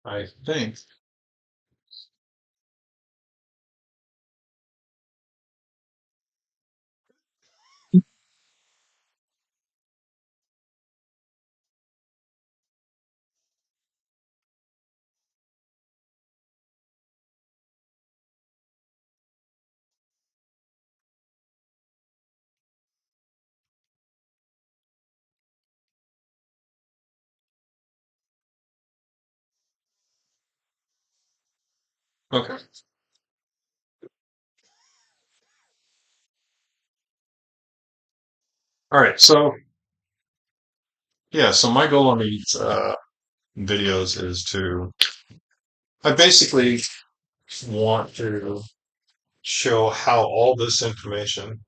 I think. Okay. All right. So yeah. So my goal on these videos is I basically want to show how all this information.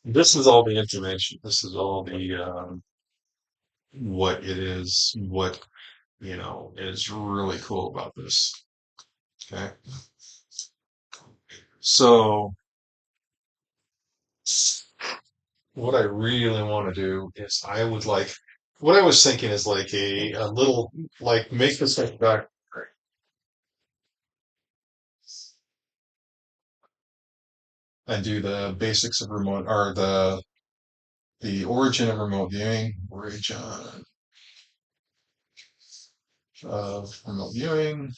This is all the information. This is all the what it is. What is really cool about this. Okay. So what I really want to do is I would like what I was thinking is like a little like make this like back and do the basics of remote or the origin of remote viewing, origin of remote viewing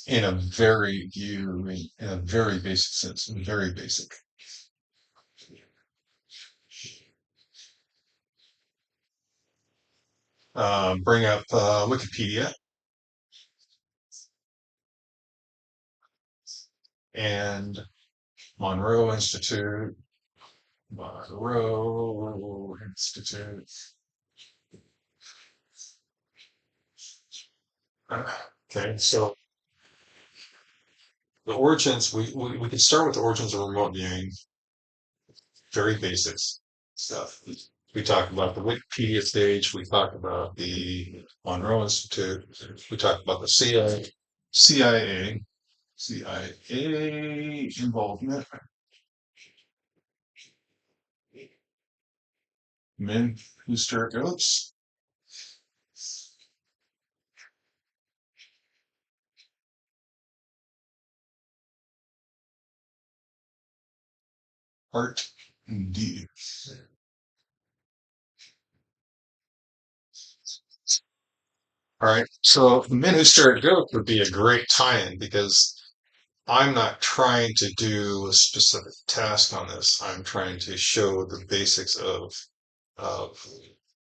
in a very basic sense, very basic. Bring up Wikipedia and Monroe Institute, Monroe Institute. Okay, so the origins, we can start with the origins of remote viewing, very basics stuff. We talked about the Wikipedia stage. We talked about the Monroe Institute. We talked about the CIA, CIA involvement, men who stir goats, art, indeed. All right. So the men who stare at goats would be a great tie-in because I'm not trying to do a specific task on this. I'm trying to show the basics of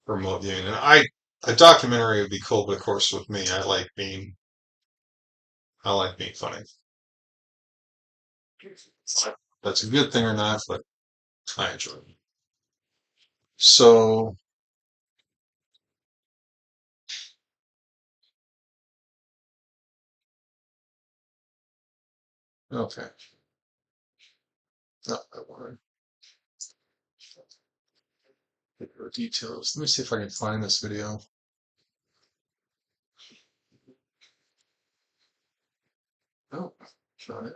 remote viewing. And a documentary would be cool, but of course with me, I like being funny. That's a good thing or not, but I enjoy it. So, okay. No, I want to get details. Let me see if I can find this video. Oh, not it.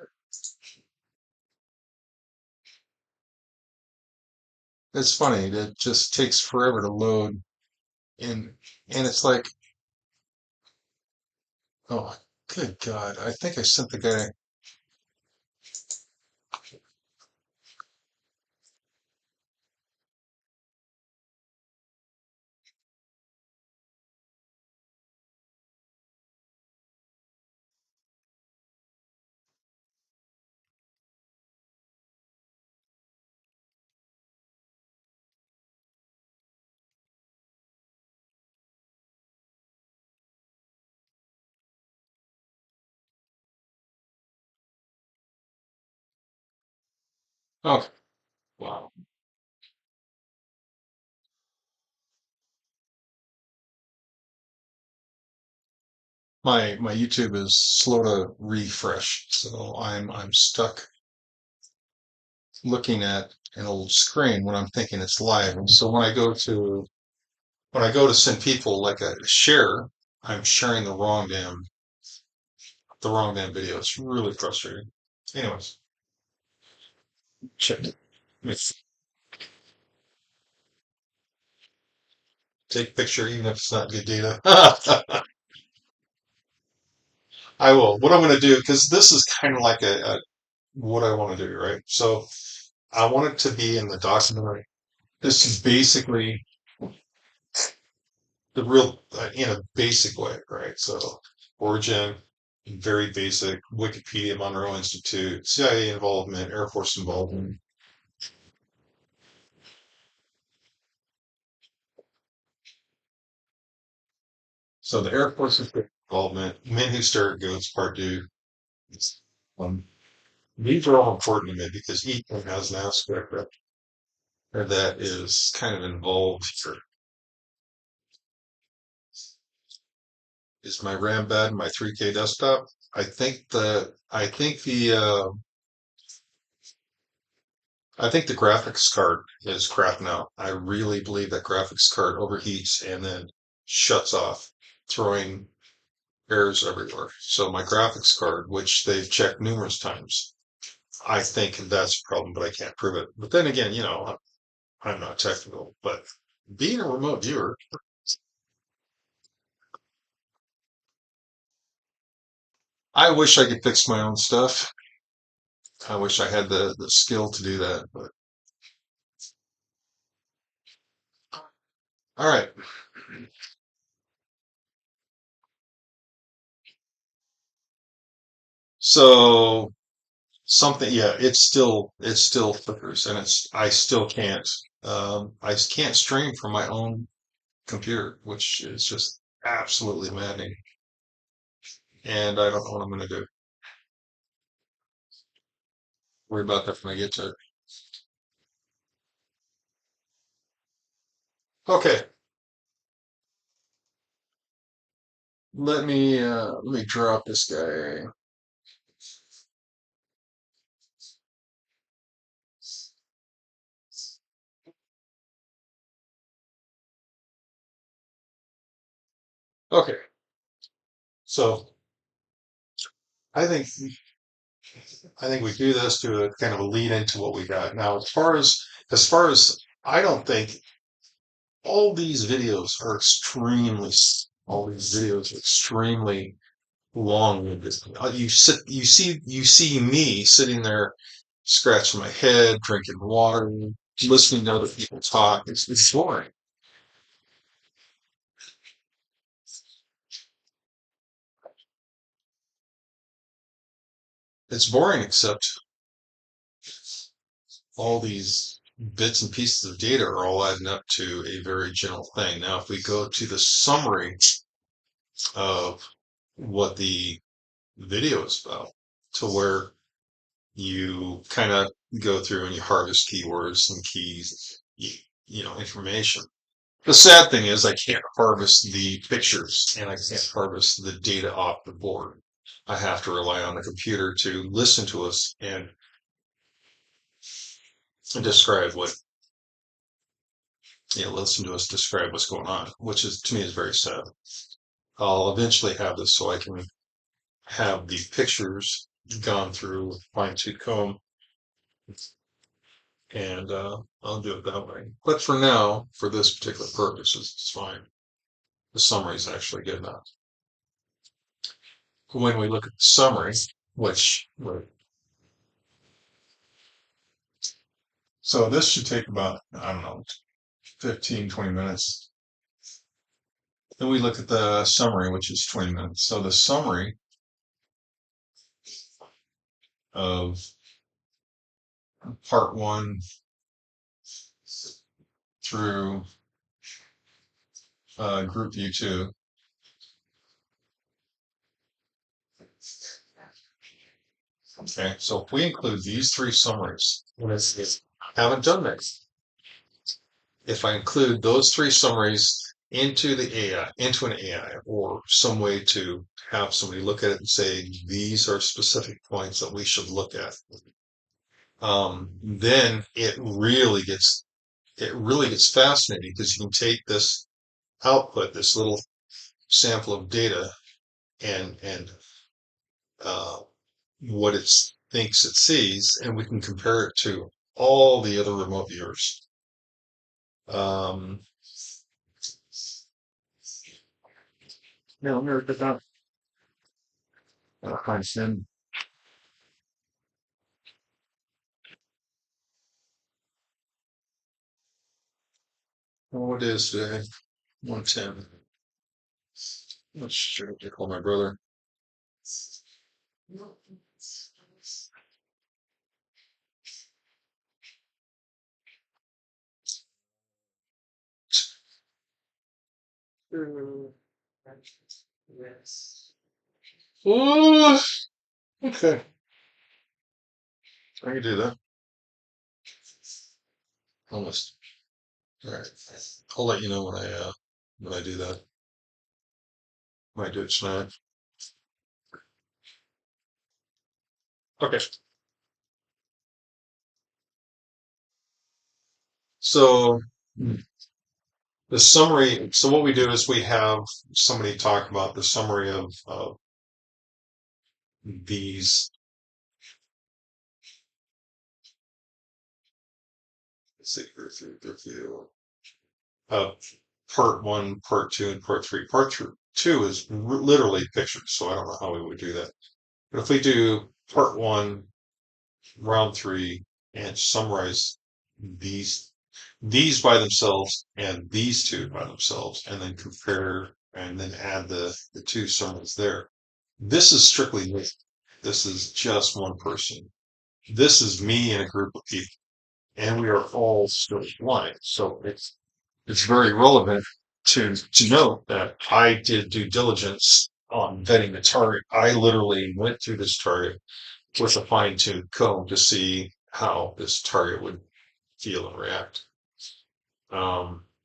It's funny. It just takes forever to load in, and it's like, oh, good God. I think I sent the guy. Oh, wow. My YouTube is slow to refresh, so I'm stuck looking at an old screen when I'm thinking it's live. And so when I go to send people like a share, I'm sharing the wrong damn video. It's really frustrating. Anyways, Chit. Take a picture even if it's not good data. I will. What I'm going to do, because this is kind of like a what I want to do, right? So I want it to be in the documentary. This is basically the real, in a basic way, right? So origin, very basic. Wikipedia, Monroe Institute, CIA involvement, Air Force involvement. So the Air Force involvement, Men Who Stare at Goats, Part Two. Um, these are all important to me because each one has an aspect that is kind of involved here. Is my RAM bad in my 3K desktop? I think the graphics card is crapping out. I really believe that graphics card overheats and then shuts off, throwing errors everywhere. So my graphics card, which they've checked numerous times, I think that's a problem, but I can't prove it. But then again, I'm not technical, but being a remote viewer, I wish I could fix my own stuff. I wish I had the skill to do that, but all right. So something, yeah, it still flickers, and I still can't stream from my own computer, which is just absolutely maddening. And I don't know what I'm gonna do. Worry about that when I get to it. Okay, let me drop this guy. Okay, so I think I think we do this to a kind of a lead into what we got now. As far as I don't think all these videos are all these videos are extremely long-winded. You see me sitting there scratching my head, drinking water, listening to other people talk. It's boring. It's boring, except all these bits and pieces of data are all adding up to a very general thing. Now, if we go to the summary of what the video is about, to where you kind of go through and you harvest keywords and keys, information. The sad thing is I can't harvest the pictures and I can't harvest the data off the board. I have to rely on the computer to listen to us and describe listen to us describe what's going on, which is to me is very sad. I'll eventually have this so I can have the pictures gone through with fine tooth comb, and I'll do it that way. But for now, for this particular purpose, it's fine. The summary is actually good enough. When we look at the summary, which so this should take about, I don't know, 15, 20 minutes. Then we look at the summary, which is 20 minutes. So the summary of part one through group view two. Okay, so if we include these three summaries, haven't done this. If I include those three summaries into the AI, into an AI, or some way to have somebody look at it and say, these are specific points that we should look at, then it really gets fascinating because you can take this output, this little sample of data, and uh, what it's thinks it sees, and we can compare it to all the other remote viewers. Um, no, no, but not. I sim. What is today? 110. Let's sure to call my brother. Ooh, okay, I can do that. Almost. All right. I'll let you know when I do that. Might do it tonight. Okay. So the summary. So what we do is we have somebody talk about the summary of these. Let's see, uh, part one, part two, and part three. Two is literally pictures, so I don't know how we would do that. But if we do part one, round three, and summarize these these by themselves and these two by themselves, and then compare and then add the two summaries there. This is strictly me. This is just one person. This is me and a group of people, and we are all still blind. So it's very relevant to note that I did due diligence on vetting the target. I literally went through this target with a fine tooth comb to see how this target would feel and react.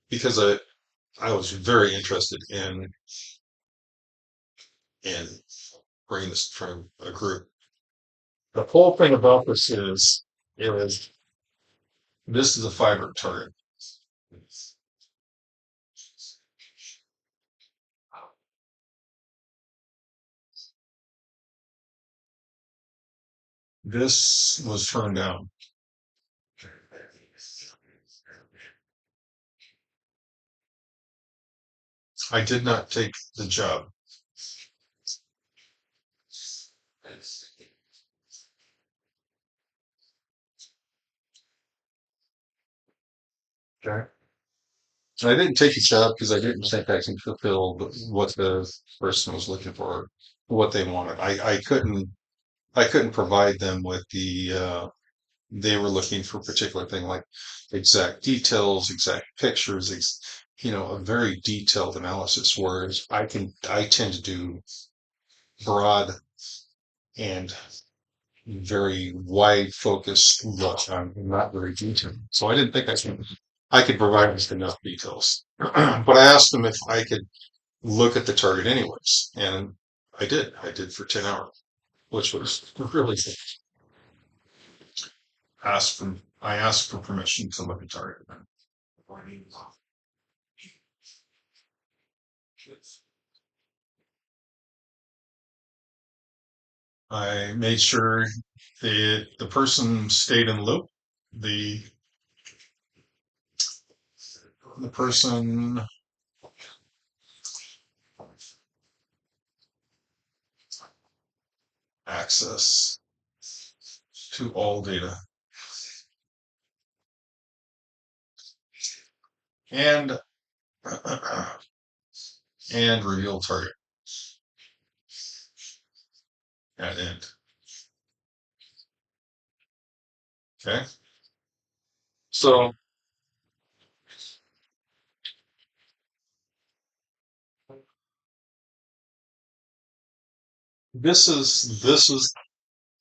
Because I was very interested in bringing this from a group. The whole thing about is this is a fiber target. This was turned down. I did not take the job. Okay. I didn't take the job because I didn't think I can fulfill what the person was looking for, what they wanted. I couldn't provide them with they were looking for a particular thing like exact details, exact pictures, a very detailed analysis. Whereas I tend to do broad and very wide focused look. I'm not very detailed. So I didn't think I could provide with enough details. But I asked them if I could look at the target anyways. And I did. I did for 10 hours, which was really I asked for permission to look at target. I made sure the person stayed in the loop. The the person access to all data and and reveal target at end. Okay. So this is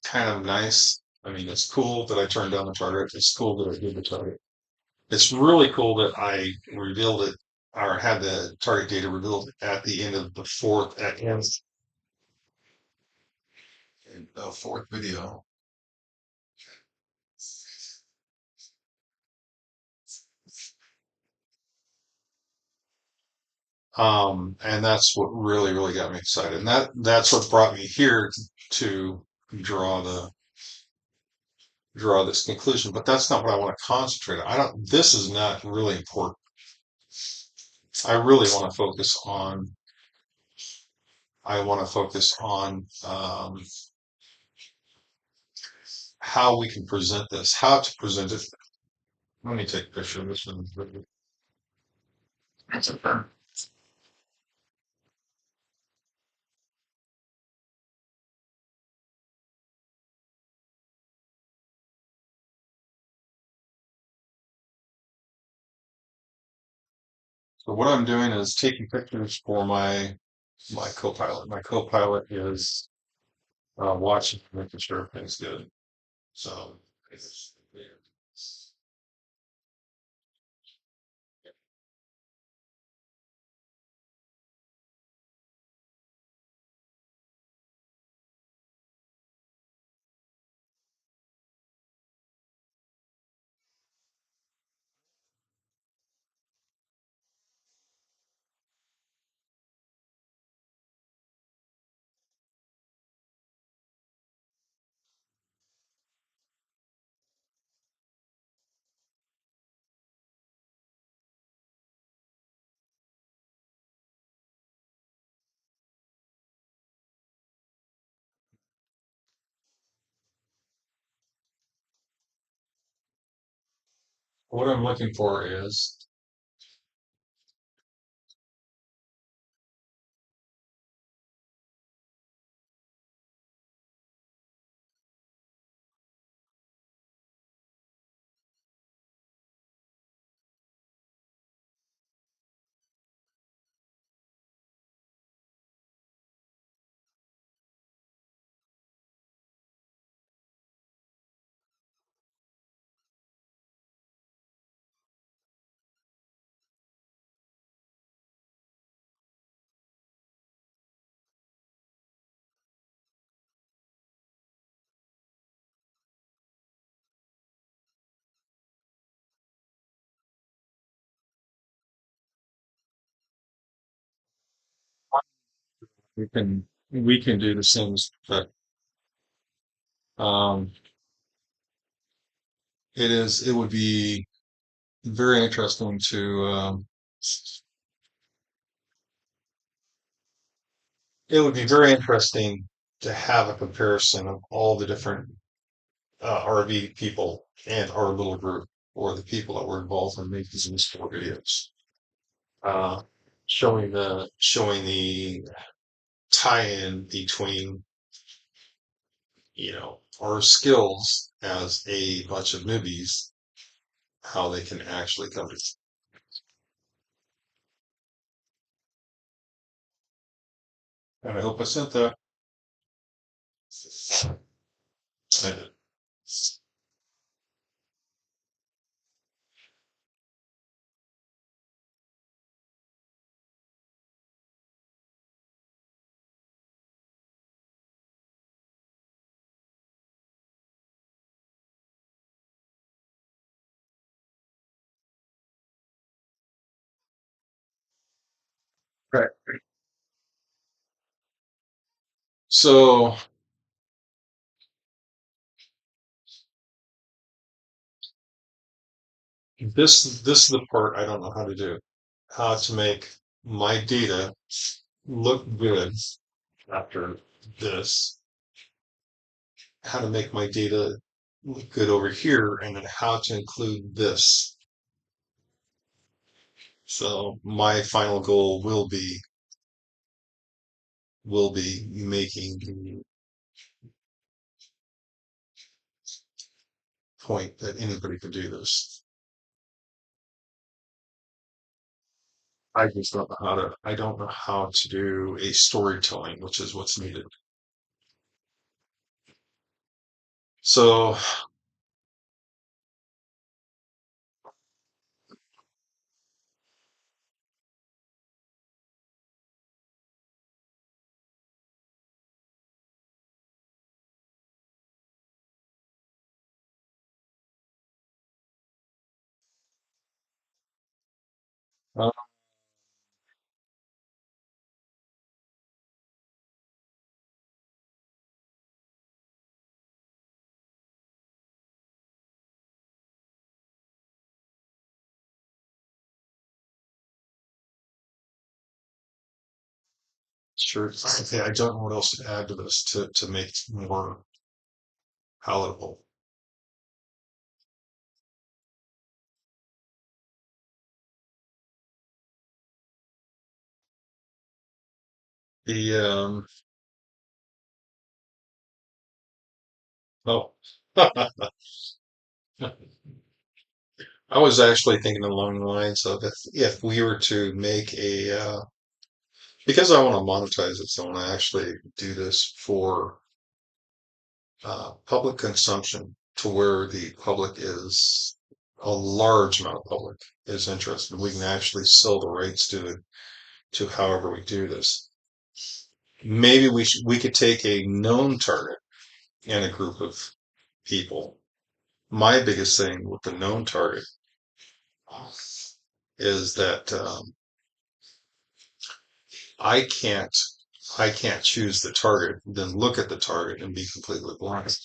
kind of nice. I mean, it's cool that I turned down the target. It's cool that I did the target. It's really cool that I revealed it or had the target data revealed at the end of the fourth video. And that's what really got me excited. And that's what brought me here to draw draw this conclusion, but that's not what I want to concentrate on. I don't, this is not really important. I really want to focus on, I want to focus on how we can present this, how to present it. Let me take a picture of this one. So what I'm doing is taking pictures for my co-pilot. My co-pilot is watching, making sure everything's good. So what I'm looking for is we can do the same, but um, it would be very interesting to it would be very interesting to have a comparison of all the different RV people and our little group, or the people that were involved in making these four videos, uh, showing the tie-in between our skills as a bunch of newbies, how they can actually come to. And I hope I sent that. I did. Right. So this is the part I don't know how to do. How to make my data look good after this. How to make my data look good over here, and then how to include this. So my final goal will be making the point that anybody can do this. I don't know how to do a storytelling, which is what's needed. So uh, Sure. Okay, I don't know what else to add to this to make it more palatable. The oh, I was actually thinking along the lines of if we were to make a because I want to monetize it, so I want to actually do this for public consumption to where the public is a large amount of public is interested. We can actually sell the rights to however we do this. Maybe we could take a known target and a group of people. My biggest thing with the known target is that I can't I can't choose the target, then look at the target and be completely blind.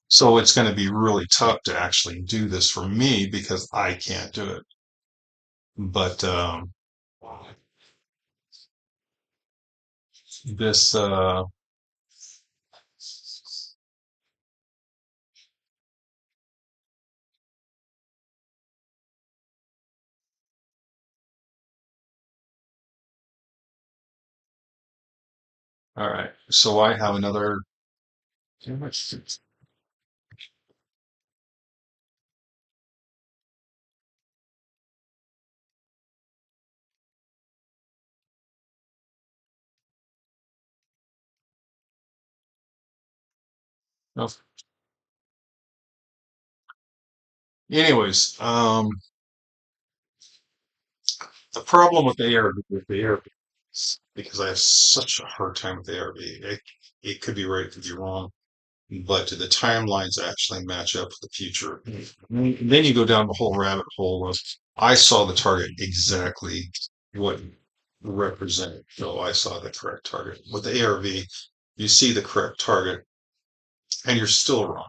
So it's going to be really tough to actually do this for me because I can't do it. But this all right. So I have another. Oh, anyways, the problem with ARB because I have such a hard time with ARB. It could be right, it could be wrong, but do the timelines actually match up with the future? Then you go down the whole rabbit hole of I saw the target exactly what represented, so I saw the correct target. With the ARV, you see the correct target and you're still wrong.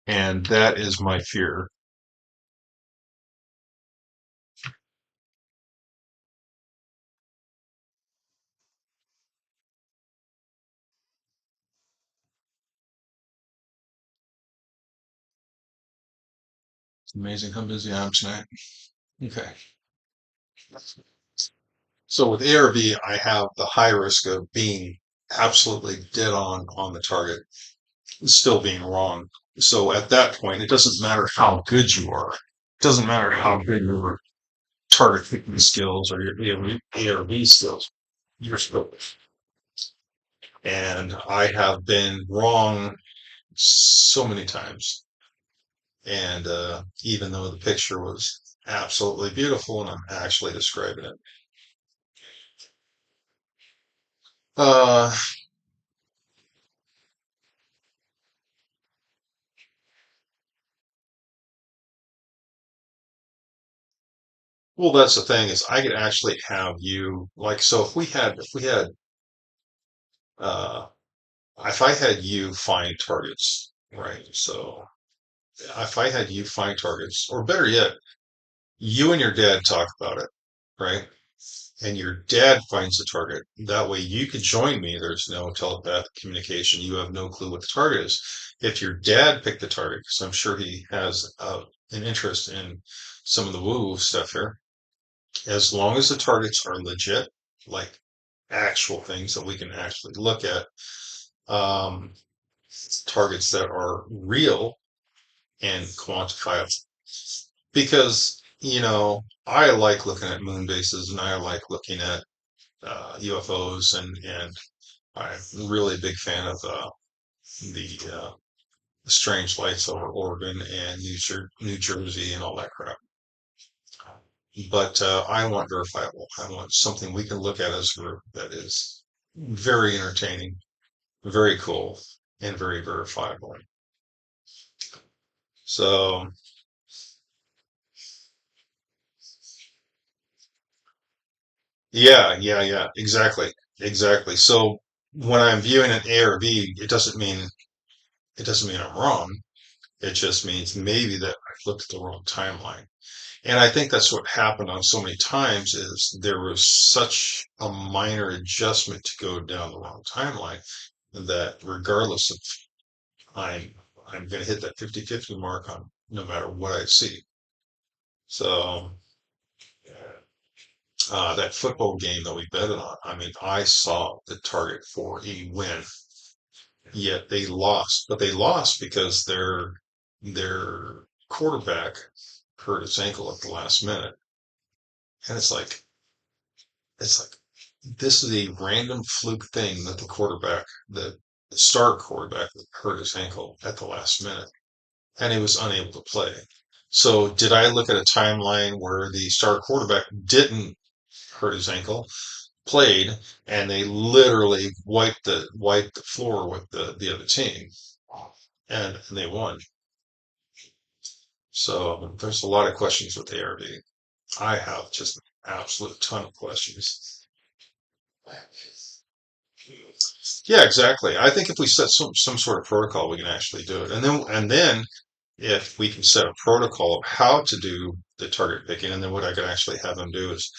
And that is my fear. It's amazing how busy I am tonight. Okay. So with ARV, I have the high risk of being absolutely dead on the target, still being wrong. So at that point, it doesn't matter how good you are. It doesn't matter how good your target picking skills or your ARV skills. You're still. And I have been wrong so many times. And even though the picture was absolutely beautiful, and I'm actually describing it. Uh, well, that's the thing is I could actually have you like so uh, if I had you find targets, right? So if I had you find targets, or better yet, you and your dad talk about it, right? And your dad finds the target. That way you could join me. There's no telepathic communication. You have no clue what the target is. If your dad picked the target, because I'm sure he has an interest in some of the woo stuff here, as long as the targets are legit, like actual things that we can actually look at, um, targets that are real and quantifiable. Because, I like looking at moon bases and I like looking at UFOs and I'm really a big fan of the strange lights over Oregon and New Jersey and all that crap. But I want verifiable. I want something we can look at as a group that is very entertaining, very cool, and very verifiable. So, yeah, yeah, yeah, exactly, exactly. So when I'm viewing an A or B, it doesn't mean I'm wrong. It just means maybe that I looked at the wrong timeline. And I think that's what happened on so many times is there was such a minor adjustment to go down the wrong timeline that regardless of I'm I'm going to hit that 50-50 mark on no matter what I see. So that football game that we betted on, I mean, I saw the target for a win, yet they lost. But they lost because their quarterback hurt his ankle at the last minute. And it's like this is a random fluke thing that the star quarterback hurt his ankle at the last minute and he was unable to play. So did I look at a timeline where the star quarterback didn't hurt his ankle, played, and they literally wiped the floor with the other team and they won. So there's a lot of questions with the ARV. I have just an absolute ton of questions. Yeah, exactly. I think if we set some sort of protocol, we can actually do it. And then if we can set a protocol of how to do the target picking, and then what I can actually have him do is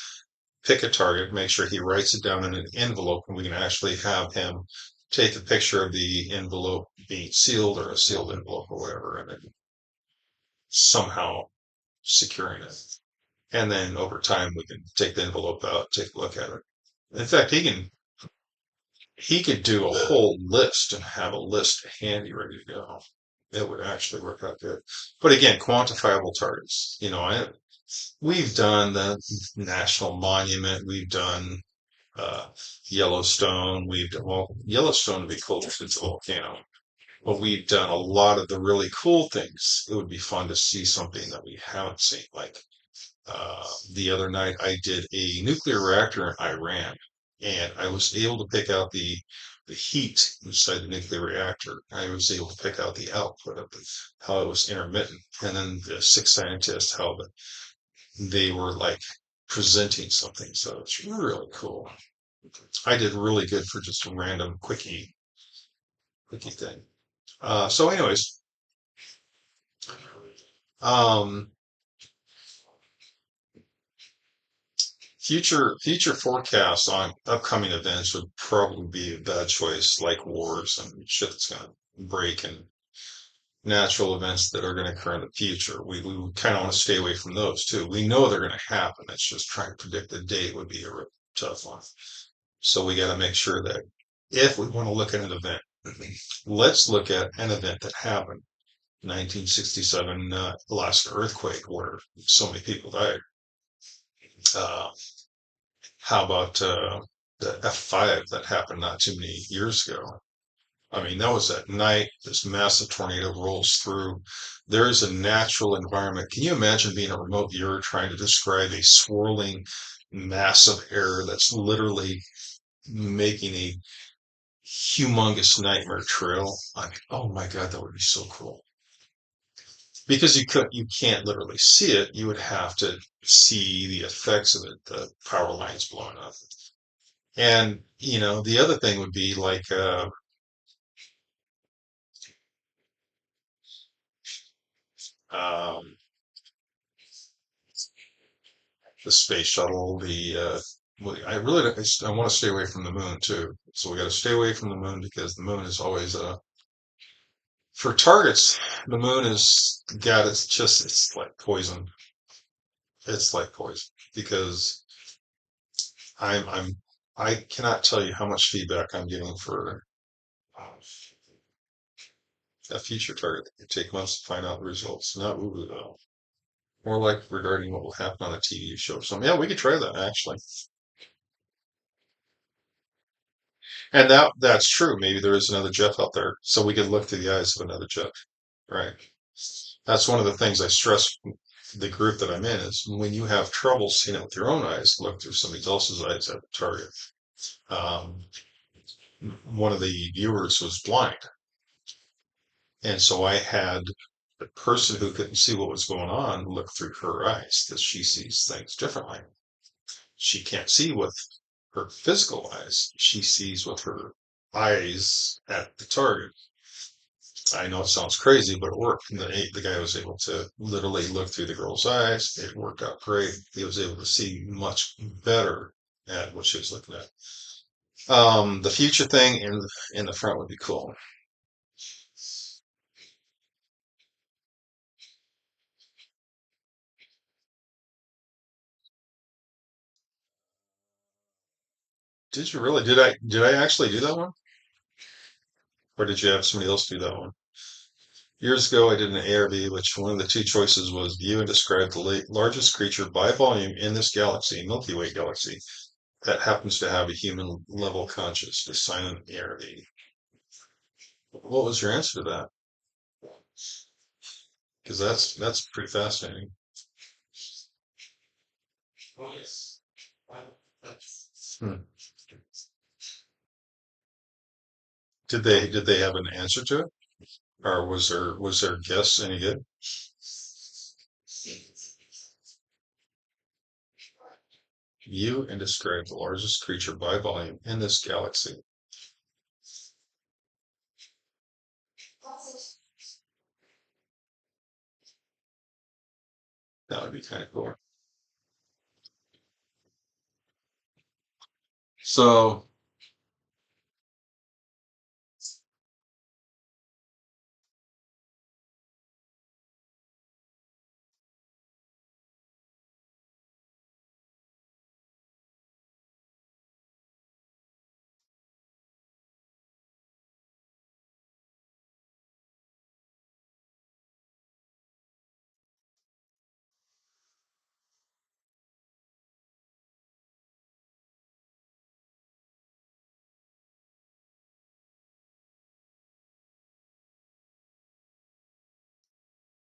pick a target, make sure he writes it down in an envelope, and we can actually have him take a picture of the envelope being sealed or a sealed envelope or whatever, and then somehow securing it. And then over time, we can take the envelope out, take a look at it. In fact, he could do a whole list and have a list handy ready to go. It would actually work out good. But again, quantifiable targets. We've done the National Monument. We've done uh, Yellowstone. We've done, well, Yellowstone would be cool if it's a volcano. But we've done a lot of the really cool things. It would be fun to see something that we haven't seen. Like the other night, I did a nuclear reactor in Iran, and I was able to pick out the heat inside the nuclear reactor. I was able to pick out the output of how it was intermittent, and then the six scientists how they were like presenting something. So it's really cool. I did really good for just a random quickie thing. So, anyways, um, future forecasts on upcoming events would probably be a bad choice, like wars and shit that's going to break and natural events that are going to occur in the future. We kind of want to stay away from those too. We know they're going to happen. It's just trying to predict the date would be a real tough one. So we got to make sure that if we want to look at an event, let's look at an event that happened. 1967 Alaska earthquake where so many people died. Uh, how about the F5 that happened not too many years ago? I mean, that was at night. This massive tornado rolls through. There is a natural environment. Can you imagine being a remote viewer trying to describe a swirling, massive air that's literally making a humongous nightmare trail? I mean, oh my God, that would be so cool. Because you can't literally see it. You would have to see the effects of it, the power lines blowing up. And, the other thing would be like um, the space shuttle, I really don't, I want to stay away from the moon too. So we got to stay away from the moon because the moon is always for targets, the moon is God, it's like poison. It's like poison because I'm I cannot tell you how much feedback I'm getting for a future target that could take months to find out the results. Not woo though. More like regarding what will happen on a TV show. So yeah, we could try that actually. And that's true. Maybe there is another Jeff out there. So we could look through the eyes of another Jeff. Right. That's one of the things I stress the group that I'm in is when you have trouble seeing it with your own eyes, look through somebody else's eyes at the target. Um, one of the viewers was blind. And so I had the person who couldn't see what was going on look through her eyes because she sees things differently. She can't see with her physical eyes. She sees with her eyes at the target. I know it sounds crazy, but it worked. The guy was able to literally look through the girl's eyes. It worked out great. He was able to see much better at what she was looking at. The future thing in the front would be cool. Did you really? Did I actually do that one? Or did you have somebody else do that one? Years ago, I did an ARB, which one of the two choices was view and describe the largest creature by volume in this galaxy, Milky Way galaxy, that happens to have a human level consciousness. Sign an ARB. What was your answer to that? Because that's pretty fascinating. Hmm. Did they have an answer to it, or was their guess any good? View and describe the largest creature by volume in this galaxy. That would be kind of cool. So,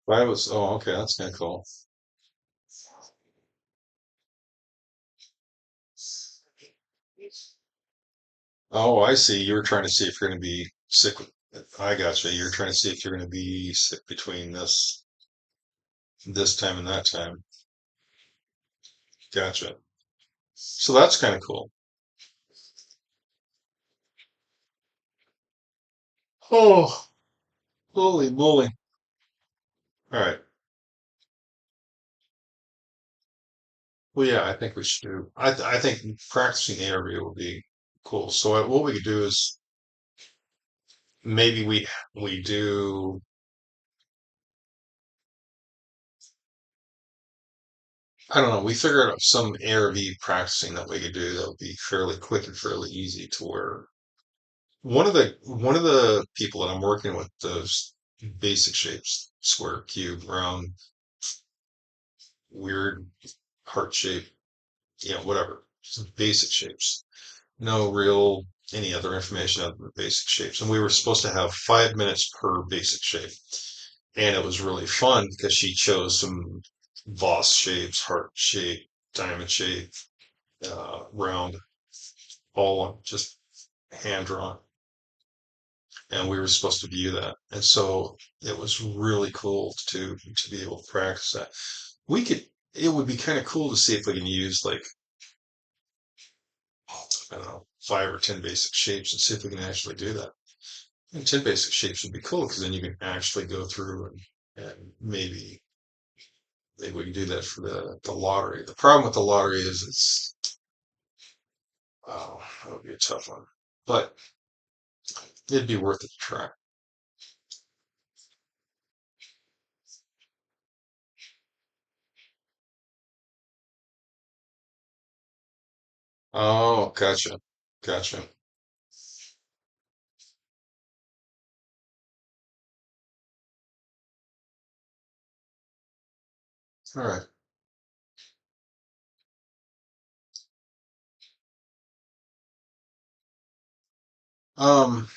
I was, oh, okay, that's kind of cool. Oh, I see. You were trying to see if you're going to be sick. I gotcha. You're trying to see if you're going to be sick between this time and that time. Gotcha. So that's kind of cool. Oh, holy moly. All right. Well, yeah, I think we should do. I think practicing the interview would be cool. So what we could do is maybe we do. I don't know. We figure out some ARV practicing that we could do that would be fairly quick and fairly easy to where one of the people that I'm working with does basic shapes, square, cube, round, weird, heart shape, whatever. Just basic shapes. No real any other information other than basic shapes. And we were supposed to have 5 minutes per basic shape. And it was really fun because she chose some boss shapes, heart shape, diamond shape, round, all just hand drawn. And we were supposed to view that. And so it was really cool to be able to practice that. We could it would be kind of cool to see if we can use like I don't know 5 or 10 basic shapes and see if we can actually do that. And 10 basic shapes would be cool because then you can actually go through and maybe we can do that for the lottery. The problem with the lottery is it's oh that would be a tough one, but it'd be worth it to try. Oh, gotcha, gotcha. All right. Um,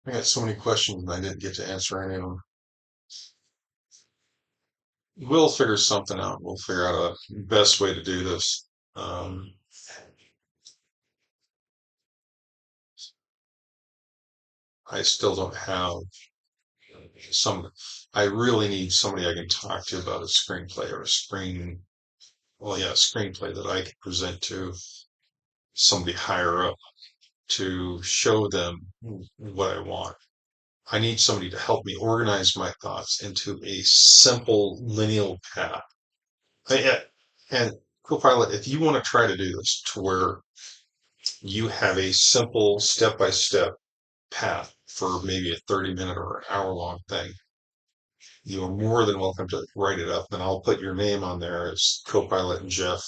I got so many questions and I didn't get to answer any of them. We'll figure something out. We'll figure out a best way to do this. Um, I still don't have some. I really need somebody I can talk to about a screenplay or a screenplay that I can present to. somebody higher up to show them what I want. I need somebody to help me organize my thoughts into a simple lineal path. And Copilot, if you want to try to do this to where you have a simple step by step path for maybe a 30-minute or an hour long thing, you are more than welcome to write it up. And I'll put your name on there as Copilot and Jeff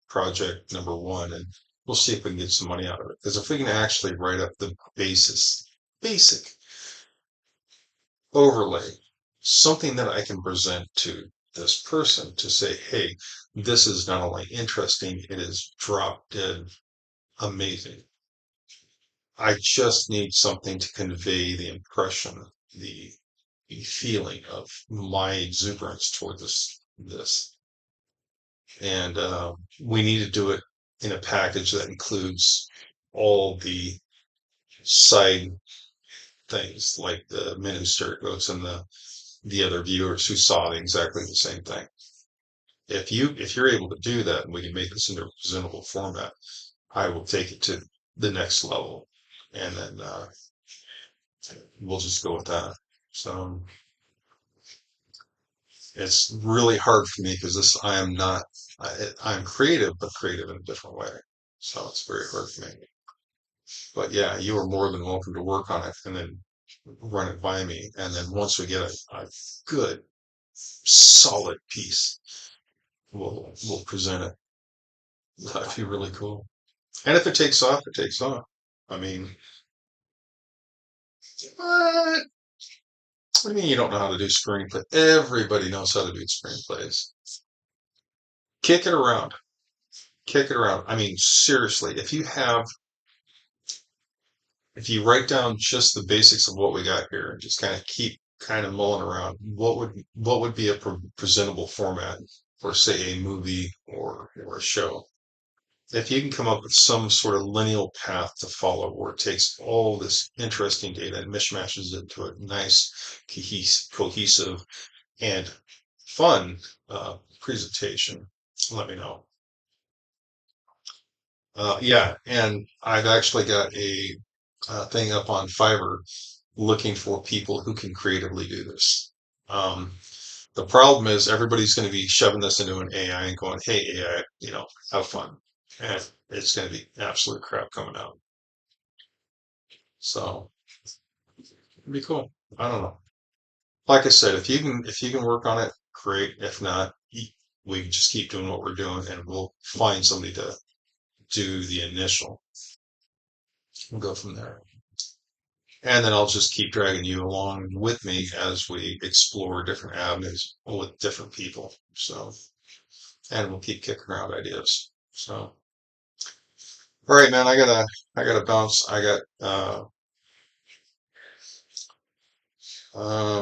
project number 1, and we'll see if we can get some money out of it. Because if we can actually write up the basic overlay, something that I can present to this person to say, hey, this is not only interesting, it is drop dead amazing. I just need something to convey the impression, the feeling of my exuberance toward this. And we need to do it in a package that includes all the side things, like the men who stare goats and the other viewers who saw exactly the same thing. If you're able to do that and we can make this into a presentable format, I will take it to the next level, and then we'll just go with that. So it's really hard for me because this I am not I'm creative, but creative in a different way. So it's very hard for me. But yeah, you are more than welcome to work on it and then run it by me. And then once we get a good, solid piece, we'll present it. That'd be really cool. And if it takes off, it takes off. I mean, what? What do you mean you don't know how to do screenplay? Everybody knows how to do screenplays. Kick it around. Kick it around. I mean, seriously, if you write down just the basics of what we got here and just kind of keep kind of mulling around, what would be a presentable format for, say, a movie or a show? If you can come up with some sort of lineal path to follow where it takes all this interesting data and mishmashes it into a nice, cohesive and fun presentation, let me know. Yeah, and I've actually got a thing up on Fiverr looking for people who can creatively do this. Um, the problem is everybody's going to be shoving this into an AI and going, "Hey AI, have fun," and it's going to be absolute crap coming out. So it'd be cool. I don't know. Like I said, if you can work on it, great. If not, we can just keep doing what we're doing, and we'll find somebody to do the initial. We'll go from there. And then I'll just keep dragging you along with me as we explore different avenues with different people. So, and we'll keep kicking around ideas. So, all right, man, I gotta bounce. I'm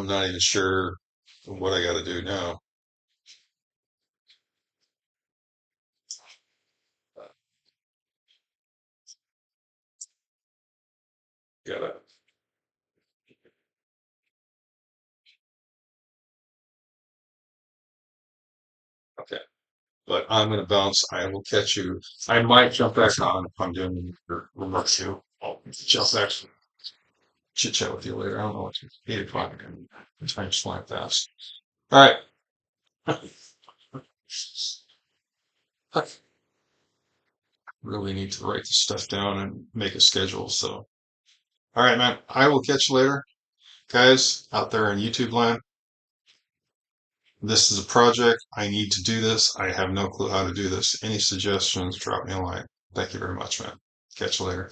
not even sure what I gotta do now. Gotta, okay. But I'm gonna bounce. I will catch you. I might jump back on if I'm doing your remote too. I'll jump back, chit chat with you later. I don't know what to 8 o'clock again. Time's flying fast. All right. Really need to write this stuff down and make a schedule. So, all right, man, I will catch you later. Guys out there in YouTube land, this is a project. I need to do this. I have no clue how to do this. Any suggestions, drop me a line. Thank you very much, man. Catch you later.